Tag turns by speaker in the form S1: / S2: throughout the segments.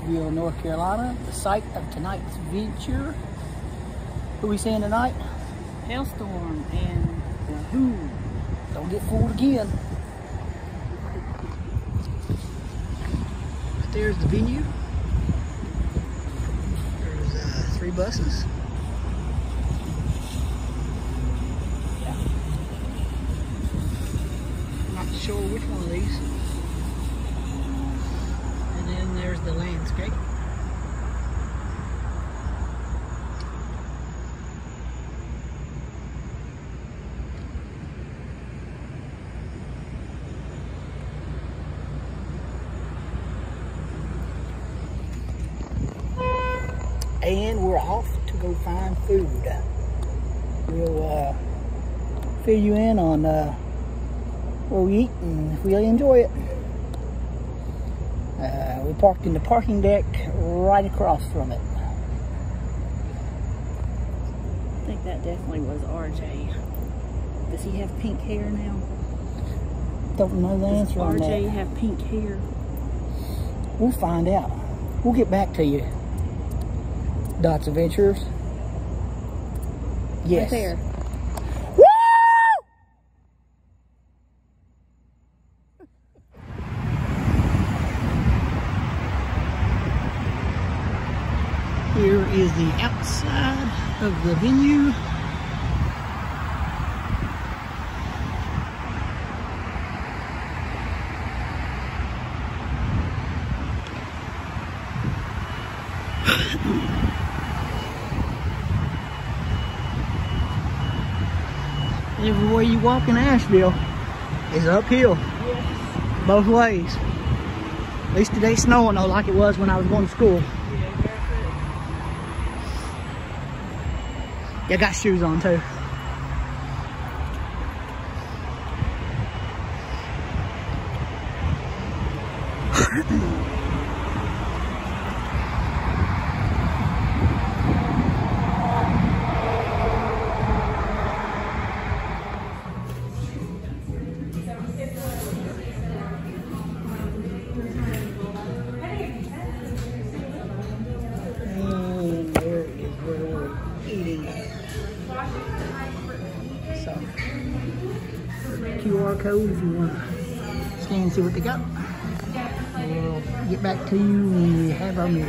S1: Asheville, North Carolina, the site of tonight's venture. Who we seeing tonight?
S2: Halestorm and The Hu.
S1: Don't get fooled again. There's the venue. There's 3 buses. Yeah. I'm not sure which one of these. And then there's the landscape. And we're off to go find food. We'll fill you in on where we eat and if we really enjoy it. We parked in the parking deck right across from it.
S2: I think that definitely was RJ. Does he have pink hair now?
S1: Don't know the answer on that.
S2: Does RJ have pink hair?
S1: We'll find out. We'll get back to you. Dots Adventures. Yes.
S2: Right there.
S1: Woo! Here is the outside of the venue. Everywhere you walk in Asheville is uphill.
S2: Yes.
S1: Both ways. At least it ain't snowing though like it was when I was going to school. Yeah, I got shoes on too. QR code if you want to scan and see what they got. We'll get back to you when we have our meal.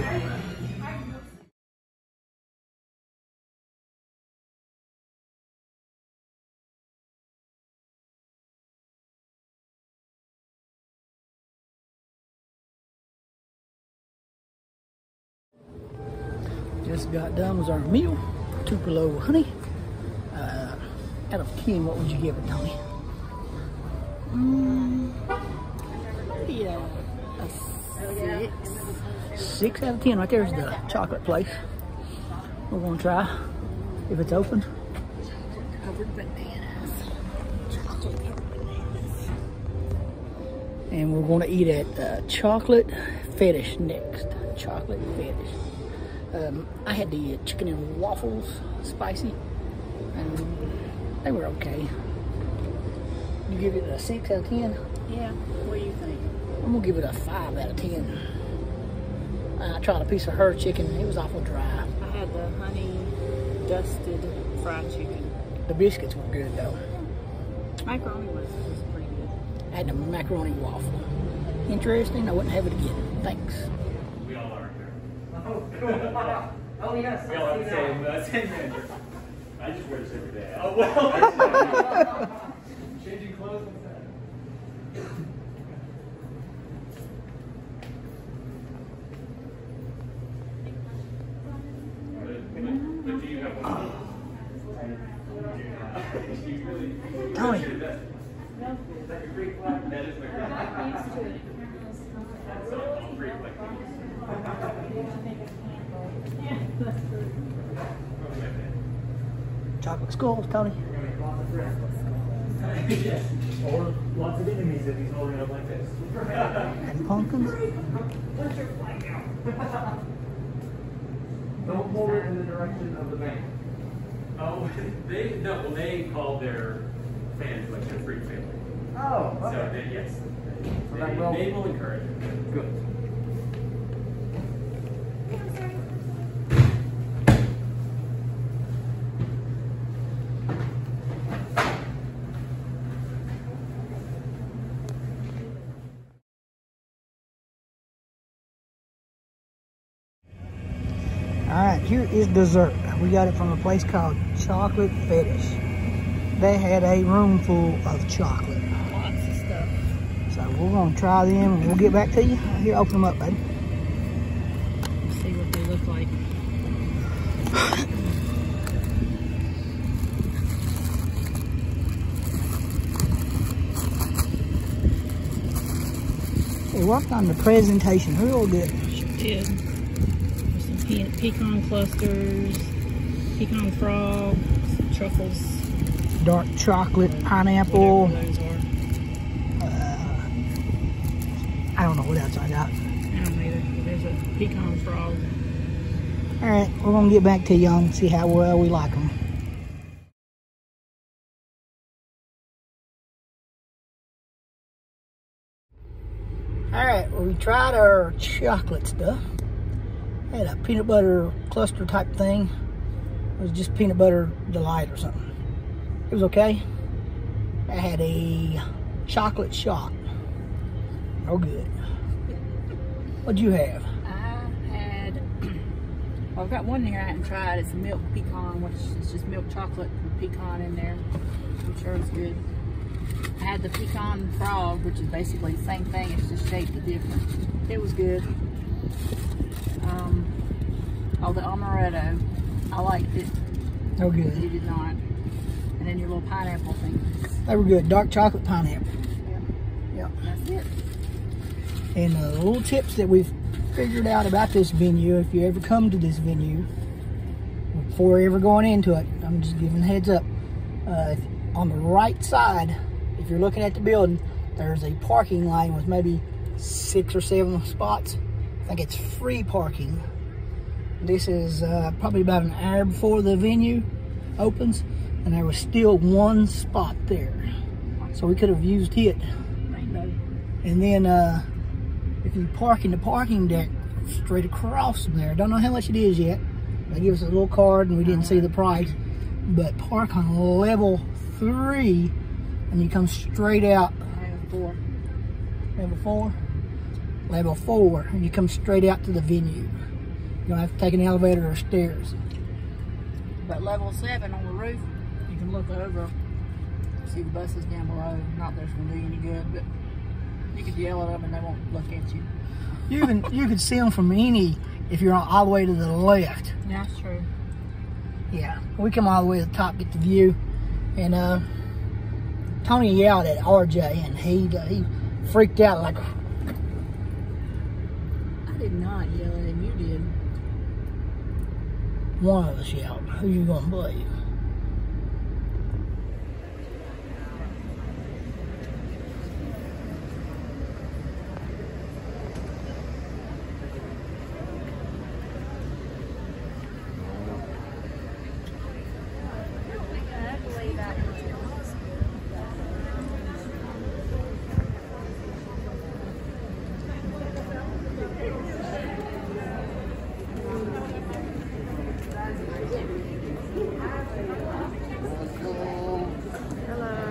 S1: Just got done with our meal. Tupelo Honey. Out of 10, what would you give it, Tony?
S2: Maybe a 6.
S1: 6 out of 10. Right there's the chocolate place. We're gonna try if it's open.
S2: Covered bananas.
S1: Chocolate covered bananas. And we're gonna eat at Chocolate Fetish next. Chocolate Fetish. I had the chicken and waffles, spicy, and they were okay. You give it a 6 out of 10?
S2: Yeah, what do you think?
S1: I'm gonna give it a 5 out of 10. I tried a piece of her chicken, it was awful dry.
S2: I had the honey dusted fried chicken.
S1: The biscuits were good though.
S2: Macaroni was pretty good.
S1: I had the macaroni waffle. Interesting, I wouldn't have it again. Thanks.
S3: We all are here.
S4: Oh, yes.
S3: We all have the same manager. I just wear this every day. Oh, well. Changing clothes instead. But do you have one? Do you really?
S1: Tony.
S3: Is that your Greek flag? That is my Greek flag. So all Greek flag.
S1: Chocolate skulls, Tony.
S3: Or lots of enemies if he's holding up like this.
S1: And pumpkins.
S4: Don't hold it in the direction of the bank.
S3: Oh, they called their fans like their freak family.
S4: Oh,
S3: So
S4: okay.
S3: they, yes,
S4: that will-
S3: they will encourage it.
S4: Good.
S1: Alright, here is dessert. We got it from a place called Chocolate Fetish. They had a room full of chocolate.
S2: Lots of stuff.
S1: So we're gonna try them and we'll get back to you. Here, open them up, baby.
S2: Let's see what they look like.
S1: They worked on the presentation real good.
S2: Sure did. There's some pecan clusters, pecan frog, some truffles.
S1: Dark chocolate, pineapple.
S2: Whatever those are.
S1: I don't know what else I got.
S2: I don't either. There's a pecan frog.
S1: Alright, we're gonna get back to you and see how well we like them. Alright, well, we tried our chocolate stuff. Had a peanut butter cluster type thing. It was just peanut butter delight or something. It was okay. I had a chocolate shot. No good. What'd you have?
S2: I had, well, I've got one here I hadn't tried. It's a milk pecan, which is just milk chocolate with pecan in there. I'm sure it's good. I had the pecan frog, which is basically the same thing. It's just shaped different. It was good. Oh, the amaretto, I liked it.
S1: No good.
S2: You did not. And then your little pineapple things.
S1: They were good. Dark chocolate pineapple.
S2: Yeah.
S1: Yep.
S2: That's it.
S1: And little tips that we've figured out about this venue, if you ever come to this venue, before ever going into it, I'm just giving a heads up. On the right side, if you're looking at the building, there's a parking lane with maybe 6 or 7 spots. I think it's free parking. This is probably about an hour before the venue opens, and there was still 1 spot there. So we could have used it. And then if you park in the parking deck straight across from there, don't know how much it is yet. They give us a little card and we didn't see the price. But park on level 3 and you come straight out.
S2: Level 4.
S1: Level 4? Level 4, and you come straight out to the venue. You don't have to take an elevator or stairs.
S2: But level 7 on the roof, you can look over, see the buses down below. Not that it's going to do you any good, but you could yell at them and they won't look at you.
S1: You could see them from any, if you're all the way to the left.
S2: Yeah, that's true.
S1: Yeah, we come all the way to the top, get the view, and Tony yelled at RJ, and he freaked out like.
S2: I did not yell at him. You did.
S1: One of us yelled. Who you gonna believe?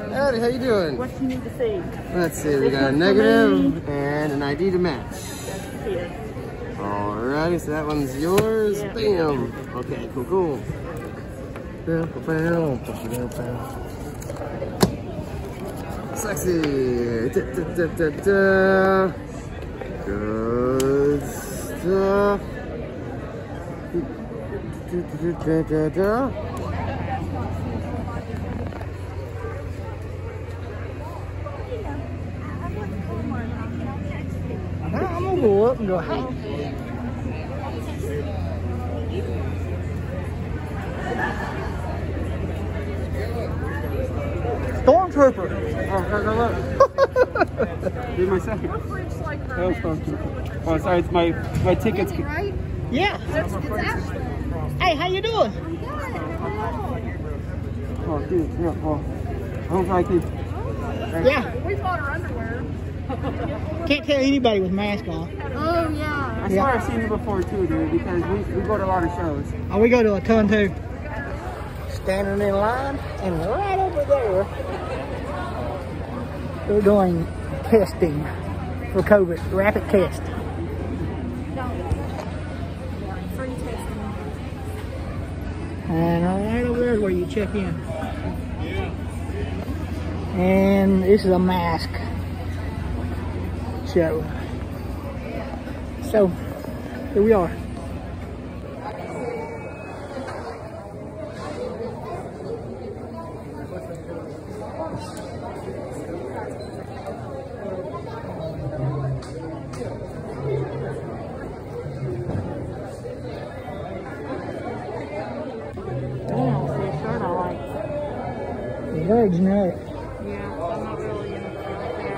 S5: Howdy, how you doing?
S2: What you need to see?
S5: Let's see, we got a negative and an ID to match.
S2: Here.
S5: Alrighty, so that one's yours.
S2: Yeah.
S5: Bam. Okay, cool. Sexy. Good stuff.
S1: I'm gonna go up and go, hey. Stormtrooper.
S6: Be my second. Halestorm. Oh, sorry, it's my tickets.
S7: Right?
S1: Yeah.
S7: It's Asheville.
S1: Hey, how you doing?
S7: I'm good.
S6: Oh, dude, yeah, well, I hope I can.
S1: Yeah.
S7: We bought our underwear.
S1: Can't tell anybody with mask on.
S7: Oh, yeah.
S6: I swear I've seen you before too, dude, because we go to a lot of shows.
S1: Oh, we go to a ton too. Standing in line, and right over there, they're doing testing for COVID, rapid test.
S7: Free testing.
S1: And right over there is where you check in. And this is a mask show. So, here we are. Very generic.
S2: Yeah, I'm not really in there.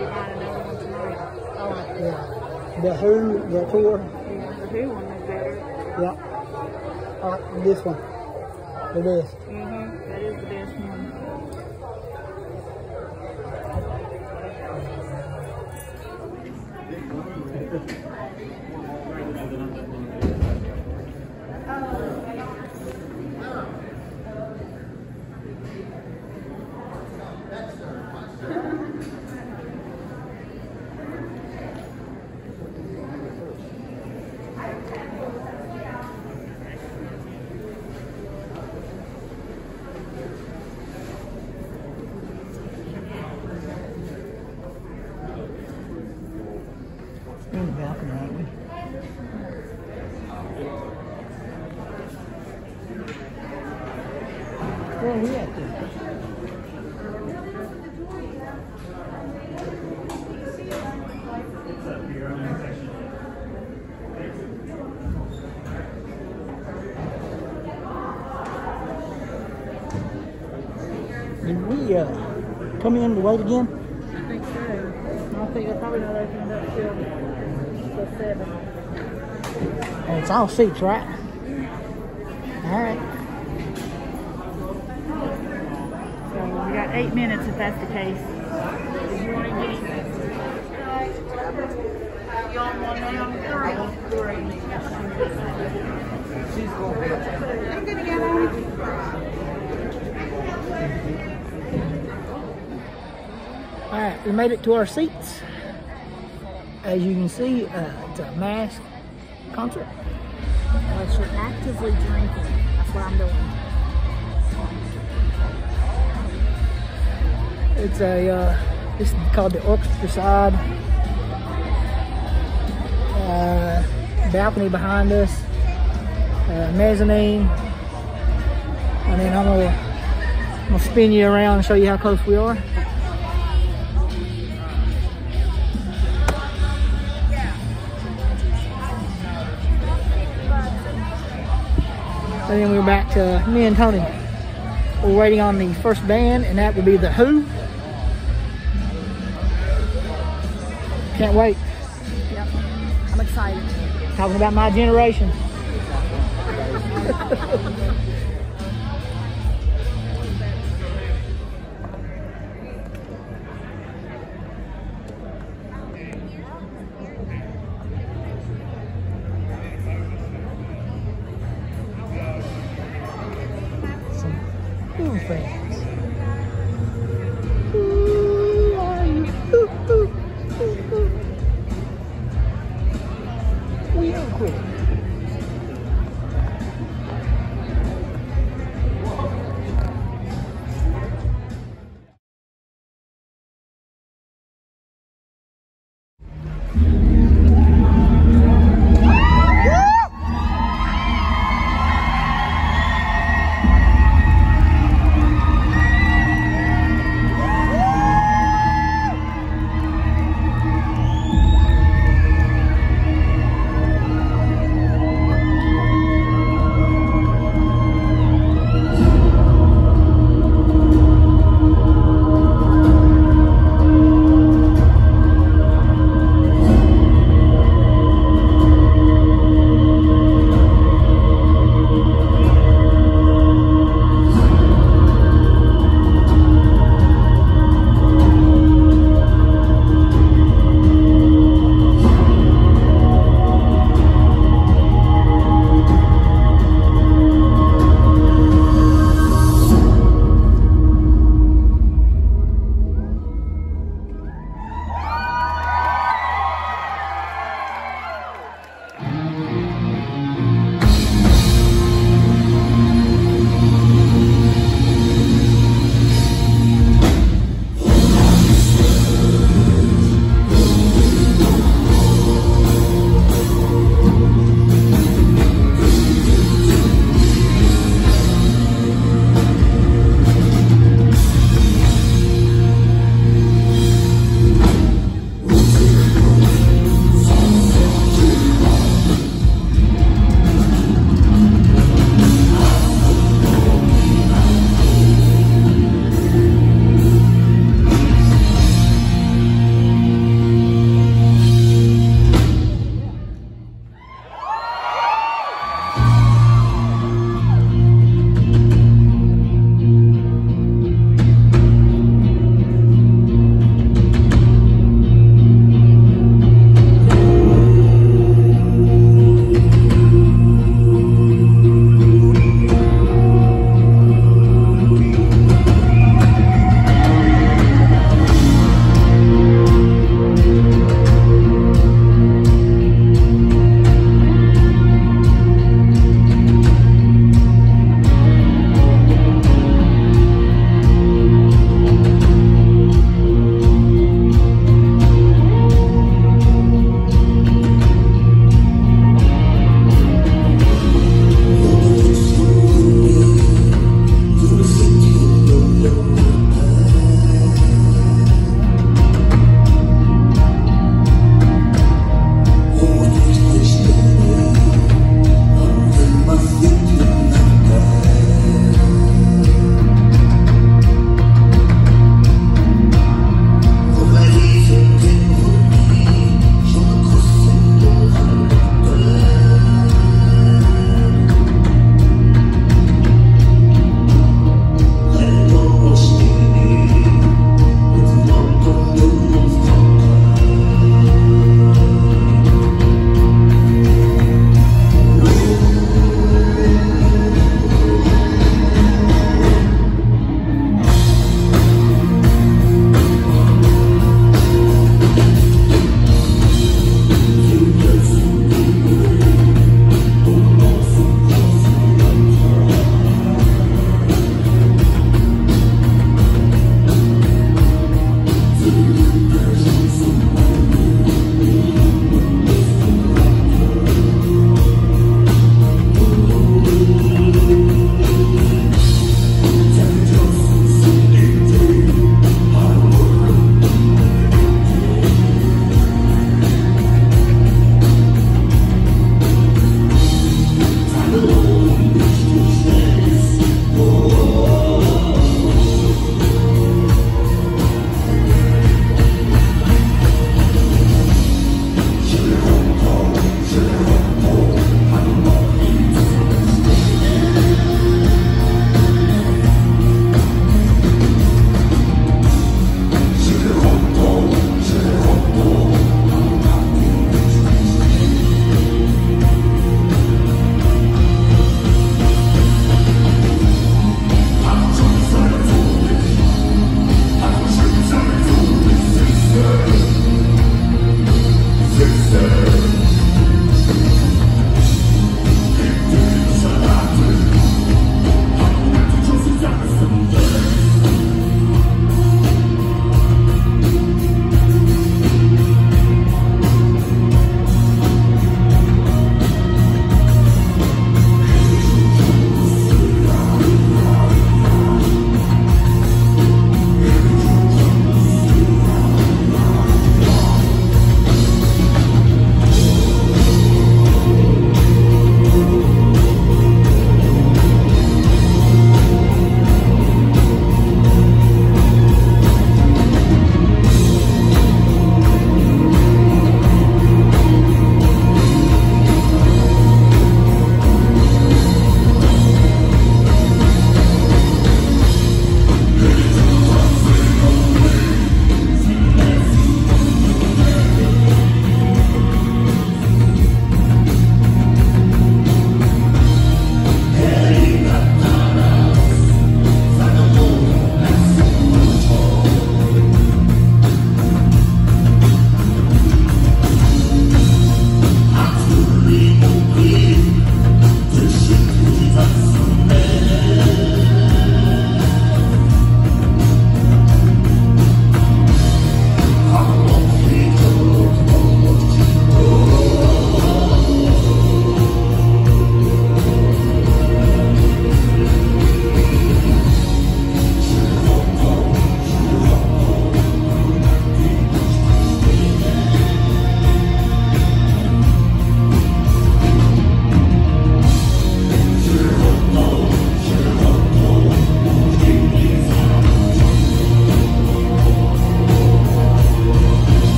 S2: We might have another one tonight.
S1: Yeah. The Who, the tour.
S2: Yeah, the Who one is better.
S1: Yeah. This one. The best.
S2: That is the best one.
S1: We're in the balcony, aren't we? Where are we at then? Did we come in to wait again?
S2: I think so. I think they're probably not opened up till 7.
S1: And it's all seats, right? All right.
S2: So we got 8 minutes if that's the case. Did you want to get you on one now? 3. I'm gonna get on.
S1: All right, we made it to our seats. As you can see, it's a mask concert.
S2: Unless you're actively drinking. That's what I'm doing.
S1: It's this is called the orchestra side. Balcony behind us, mezzanine, and then I'm gonna spin you around and show you how close we are. And then we're back to me and Tony. We're waiting on the first band, and that would be the Who. Can't wait.
S2: Yep. I'm excited.
S1: Talking about my generation. Some Who fans. Who are you? Who. We are quick.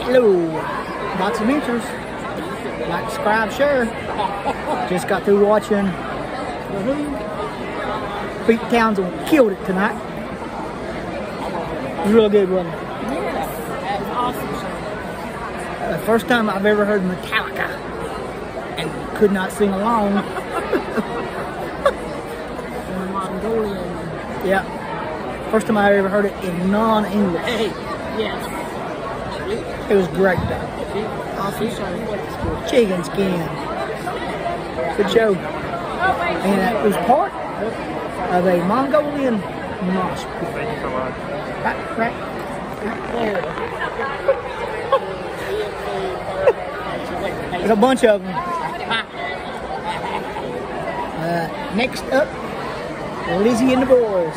S1: Hello, lots of mentors. Like, subscribe, share. Just got through watching The Who. Pete Townsend killed it tonight. It was real good, wasn't it?
S2: That was awesome show.
S1: The first time I've ever heard Metallica and could not sing along.
S2: And Mongolian.
S1: Yeah. First time I ever heard it in non-English.
S2: Yes.
S1: It was great though.
S2: Awesome show.
S1: Chicken skin. Good show. And it was part of a Mongolian mosh pit.
S6: Thank you so much.
S1: Right there. There's a bunch of them. Next up, Lizzie and the boys.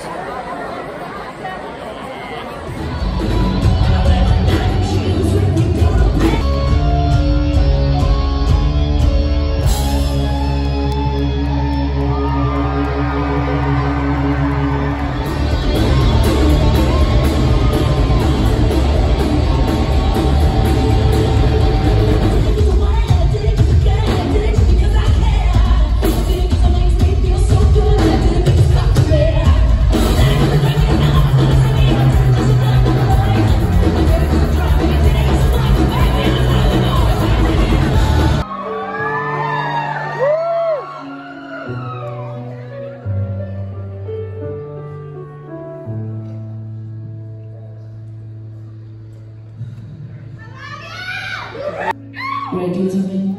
S8: Ready to do something?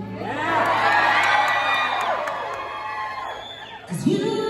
S8: Cause you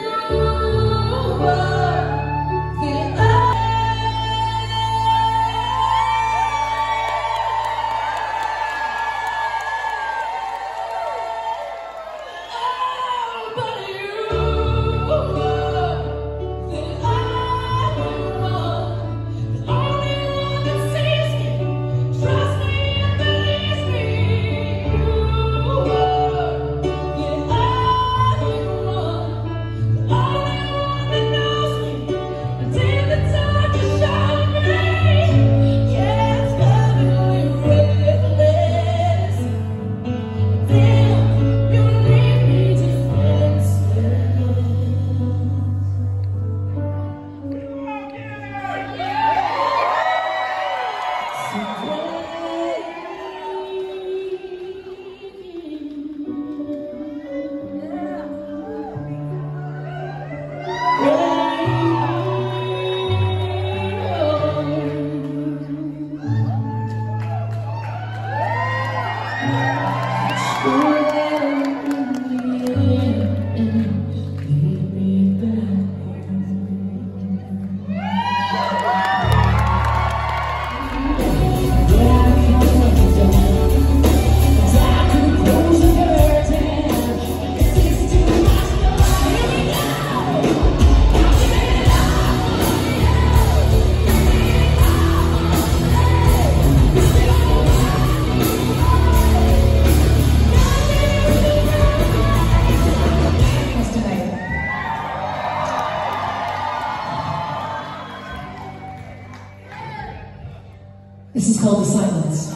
S8: This is called the silence.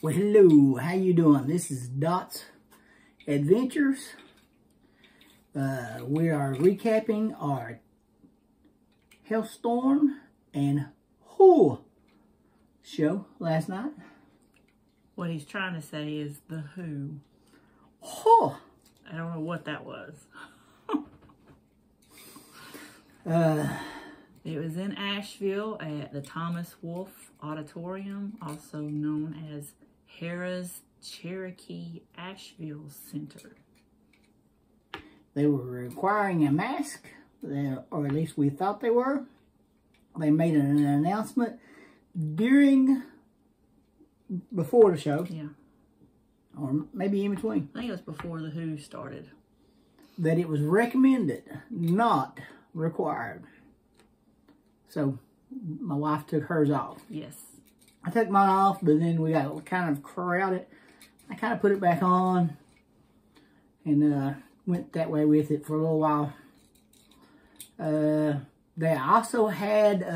S1: Well, hello, how you doing? This is Dot's Adventures. We are recapping our Halestorm The Hu show last night.
S2: What he's trying to say is The Hu.
S1: Hu.
S2: I don't know what that was. It was in Asheville at the Thomas Wolfe Auditorium, also known as Harrah's Cherokee Asheville Center.
S1: They were requiring a mask, or at least we thought they were. They made an announcement before the show.
S2: Yeah.
S1: Or maybe in between.
S2: I think it was before The Hu started.
S1: That it was recommended, not required. So, my wife took hers off.
S2: Yes.
S1: I took mine off, but then we got kind of crowded. I kind of put it back on and went that way with it for a little while. They also had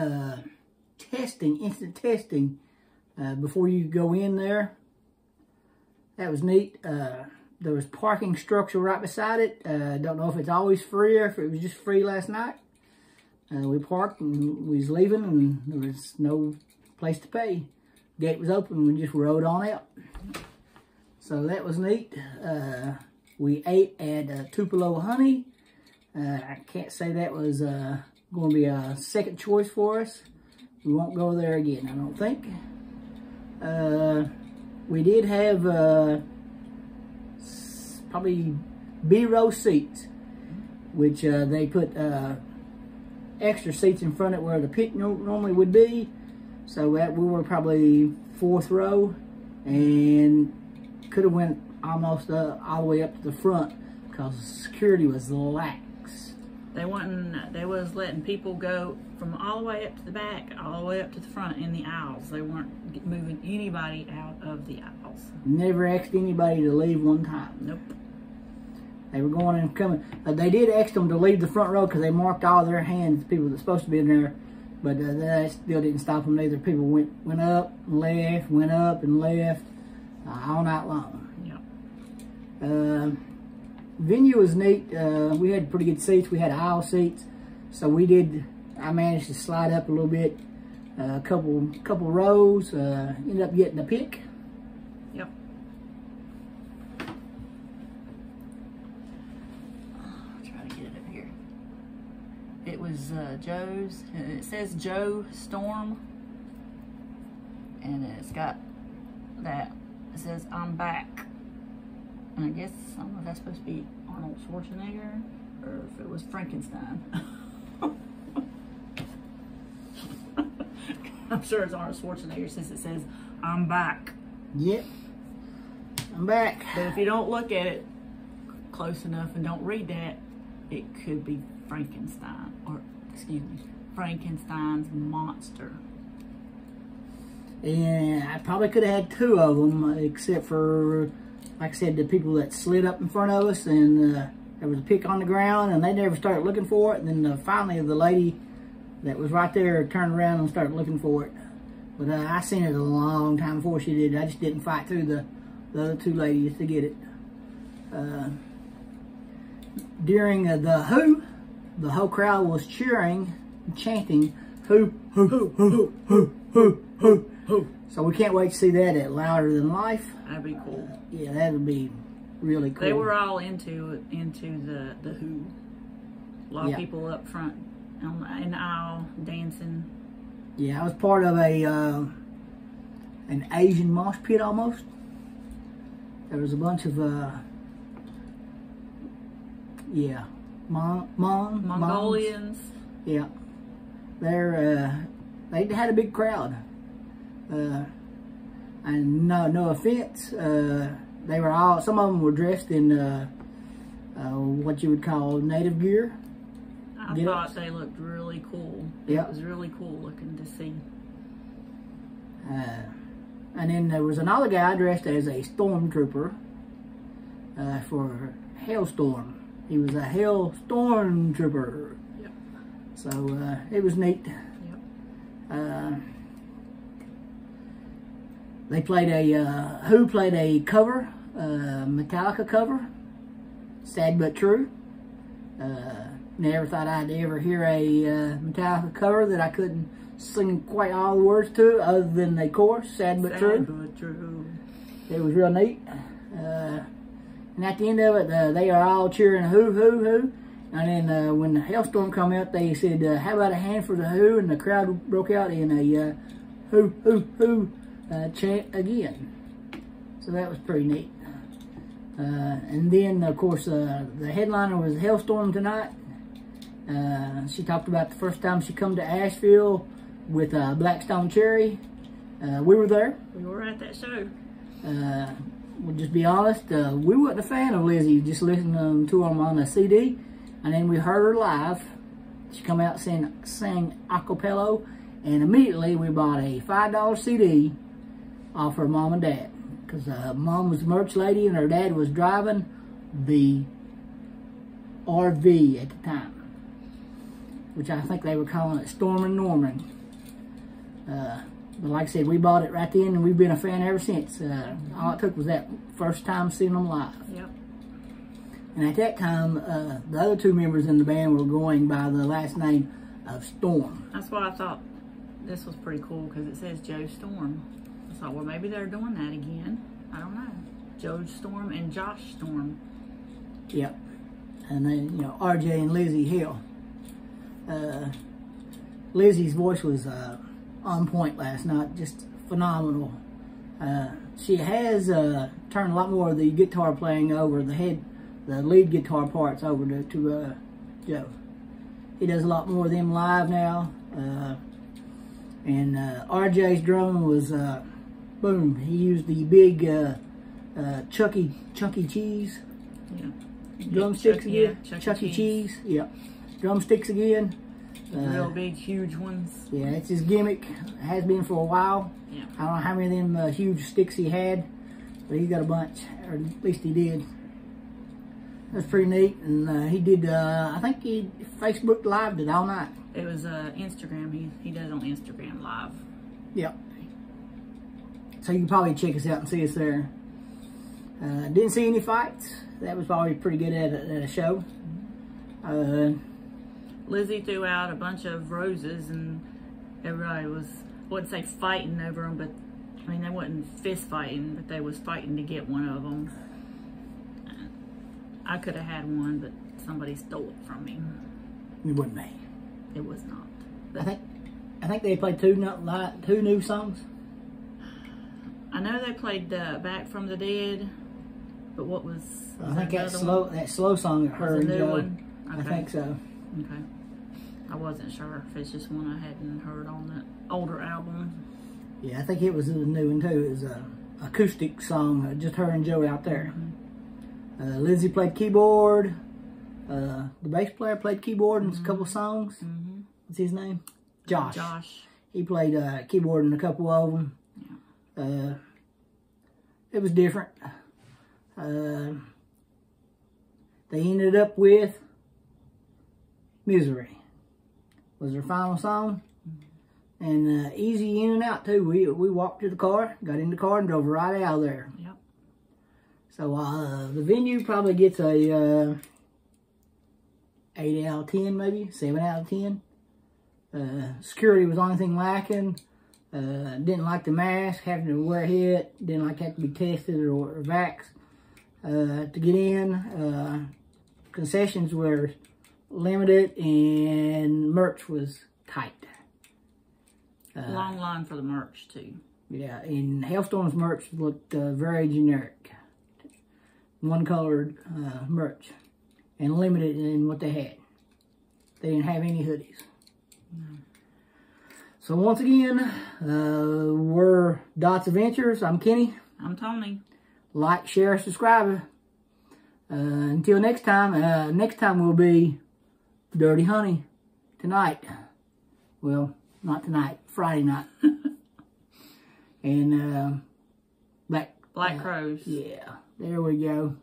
S1: instant testing before you go in there. That was neat. There was parking structure right beside it. Don't know if it's always free or if it was just free last night. We parked and we was leaving and there was no place to pay. Gate was open, we just rode on out. So that was neat. We ate at Tupelo Honey. I can't say that was going to be a second choice for us. We won't go there again, I don't think. We did have probably B-row seats, which they put extra seats in front of where the pit normally would be. So that we were probably 4th row and could have went almost all the way up to the front because security was lax.
S2: They was letting people go from all the way up to the back, all the way up to the front in the aisles. They weren't moving anybody out of the aisles. Never
S1: asked anybody to leave one time.
S2: Nope.
S1: They were going and coming. They did ask them to leave the front row because they marked all their hands, people that's supposed to be in there. But that still didn't stop them either. People went up and left, went up and left all night long.
S2: Yep.
S1: Venue was neat. We had pretty good seats. We had aisle seats. So I managed to slide up a little bit. A couple rows. Ended up getting a pick.
S2: Yep. It was Joe's, and it says Joe Storm, and it's got that, it says I'm back, and I guess, I don't know if that's supposed to be Arnold Schwarzenegger, or if it was Frankenstein. I'm sure it's Arnold Schwarzenegger since it says I'm back.
S1: Yep, I'm back.
S2: But if you don't look at it close enough and don't read that, it could be Frankenstein, or excuse me, Frankenstein's monster.
S1: And I probably could have had 2 of them, except for, like I said, the people that slid up in front of us, and there was a pick on the ground, and they never started looking for it. And then finally, the lady that was right there turned around and started looking for it. But I seen it a long time before she did. I just didn't fight through the other 2 ladies to get it. During The Hu, the whole crowd was cheering, chanting, Hu, Hu, Hu, Hu, Hu, Hu, Hu, Hu. So we can't wait to see that at Louder Than Life.
S2: That'd be cool.
S1: Yeah, that would be really cool.
S2: They were all into the Hu. A lot of people up front in the aisle dancing.
S1: Yeah, I was part of an Asian mosh pit almost. There was a bunch of
S2: Mongolians.
S1: Yeah, they had a big crowd. And no offense, they were all. Some of them were dressed in what you would call native gear.
S2: I thought they looked really cool.
S1: Yeah.
S2: It was really cool looking to see.
S1: And then there was another guy dressed as a stormtrooper for Halestorm. He was a Halestorm trooper.
S2: Yep.
S1: So it was neat.
S2: Yep.
S1: They played Who played a cover, Metallica cover, Sad But True. Never thought I'd ever hear a Metallica cover that I couldn't sing quite all the words to, other than the chorus, Sad But True.
S2: But true.
S1: It was real neat. And at the end of it, they are all cheering Who, Who, Who. And then when the Halestorm come out, they said, how about a hand for the Who? And the crowd broke out in a Who, Who, Who chant again. So that was pretty neat. And then, of course, the headliner was Halestorm tonight. She talked about the first time she come to Asheville with Blackstone Cherry. We were there.
S2: We were at that show.
S1: We'll just be honest, we wasn't a fan of Lizzie, just listening to them on a CD. And then we heard her live. She come out and sang a cappella, and immediately we bought a $5 CD off her mom and dad. Because mom was a merch lady and her dad was driving the RV at the time, which I think they were calling it Stormin' Norman. But like I said, we bought it right then, and we've been a fan ever since. All it took was that first time seeing them live.
S2: Yep.
S1: And at that time, the other two members in the band were going by the last name of Storm.
S2: That's why I thought this was pretty cool, because it says Joe Storm. I thought, well, maybe they're doing that again. I don't know. Joe Storm and Josh Storm.
S1: Yep. And then, you know, RJ and Lizzie Hill. Lizzie's voice was on point last night, just phenomenal. She has turned a lot more of the guitar playing over, the lead guitar parts over to Joe. He does a lot more of them live now. And RJ's drum was, boom, he used the big Chuck E. Cheese drumsticks again. Chuck E. Cheese, yep. Drumsticks again.
S2: Real big, huge ones.
S1: Yeah, it's his gimmick. It has been for a while.
S2: Yeah.
S1: I don't know how many of them huge sticks he had, but he got a bunch, or at least he did. That's pretty neat. And he did, I think he Facebook Lived it all night.
S2: It was Instagram. He does on Instagram Live.
S1: Yep. So you can probably check us out and see us there. Didn't see any fights. That was probably pretty good at a show.
S2: Lizzie threw out a bunch of roses, and everybody was, I wouldn't say fighting over them, but I mean, they wasn't fist fighting, but they was fighting to get one of them. I could have had one, but somebody stole it from me.
S1: It wasn't me.
S2: It was not.
S1: I think they played two new songs.
S2: I know they played Back from the Dead, but what was
S1: I think that slow song that her and
S2: new
S1: Joe.
S2: one? Okay.
S1: I think so.
S2: Okay. I wasn't sure if it's just one I hadn't heard on that older album.
S1: Yeah, I think it was a new one too. It was an acoustic song, just her and Joe out there. Mm-hmm. Lizzie played keyboard. The bass player played keyboard in a couple songs.
S2: Mm-hmm.
S1: What's his name? Josh.
S2: Josh.
S1: He played keyboard in a couple of them. Yeah. It was different. They ended up with Misery was their final song. And easy in and out too. We walked to the car, got in the car, and drove right out of there.
S2: Yep.
S1: So the venue probably gets a 8 out of 10, maybe 7 out of 10. Security was the only thing lacking. Didn't like the mask, having to wear it. Didn't like have to be tested or vaxxed to get in. Concessions were limited, and merch was tight.
S2: Long line for the merch too.
S1: Yeah, and Halestorm's merch looked very generic. One-colored merch, and limited in what they had. They didn't have any hoodies. No. So once again, we're Dots Adventures. I'm Kenny.
S2: I'm Tony.
S1: Like, share, subscribe. Until next time will be Dirty Honey tonight. Well, not tonight, Friday night. And Black
S2: Crows.
S1: Yeah, there we go.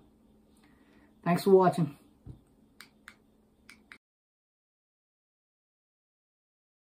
S1: Thanks for watching.